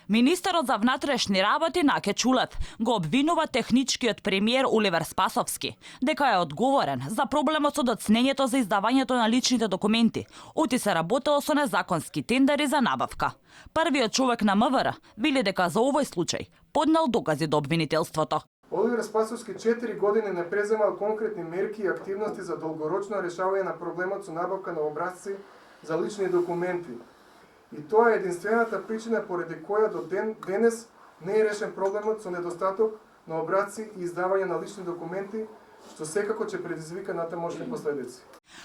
Министерот за внатрешни работи Наке Чулев го обвинува техничкиот премиер Оливер Спасовски дека е одговорен за проблемот со доцнењето за издавањето на личните документи, оти се работело со незаконски тендери за набавка. Првиот човек на МВР вели дека за овој случај поднел докази до обвинителството. Оливер Спасовски 4 години не преземал конкретни мерки и активности за долгорочно решавање на проблемот со набавка на образци за лични документи. И тоа е единствената причина поради која до денес не е решен проблемот со недостаток на образци и издавање на лични документи, што секако ќе предизвика натамошни последици.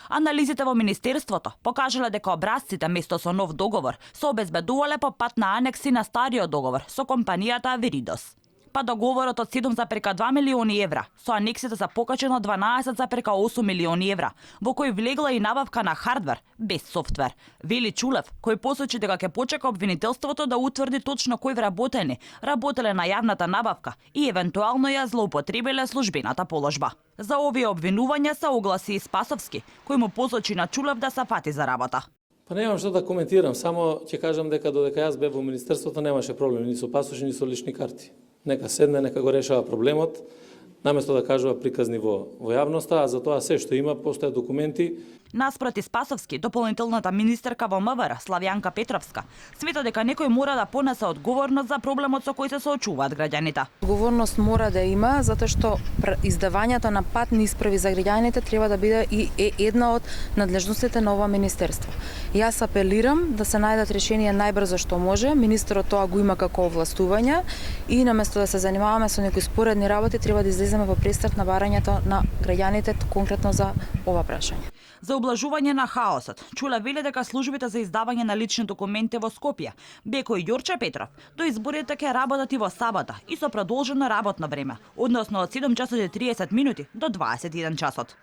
Анализите во Министерството покажале дека образците место со нов договор се обезбедувале по пат на анекси на стариот договор со компанијата Авиридос. Па договорот од 7,2 милиони евра, со анексите за покачено 12,8 милиони евра, во кој влегла и набавка на хардвер без софтвер. Вели Чулев, кој посочи дека ќе почека обвинителството да утврди точно кои вработени работеле на јавната набавка и евентуално ја злоупотребиле службената положба. За овие обвинувања се огласи и Спасовски, кој му посочи на Чулев да се фати за работа. Па немам што да коментирам, само ќе кажам дека додека јас бев во Министерството немаше проблем ни со пасоши, ни со лични карти. Нека седне, нека го решава проблемот, наместо да кажува приказни во јавноста, а за тоа се што има, постојат документи. Наспроти Спасовски, дополнителната министерка во МВР, Славјанка Петровска, смета дека некој мора да понесе одговорност за проблемот со кој се соочуваат граѓаните. Одговорност мора да има, затоа што издавањето на патни исправи за граѓаните треба да биде и една од надлежностите на ова министерство. Јас апелирам да се најдат решенија најбрзо што може, министерот тоа го има како овластување и наместо да се занимаваме со некои споредни работи, треба да излеземе во престрат на барањето на граѓаните конкретно за ова прашање. За ублажување на хаосот, Чулев вели дека службите за издавање на лични документи во Скопје, Беко и Ѓорче Петров, до изборите ќе работат и во сабота и со продолжено работно време, односно од 7 часот и 30 минути до 21 часот.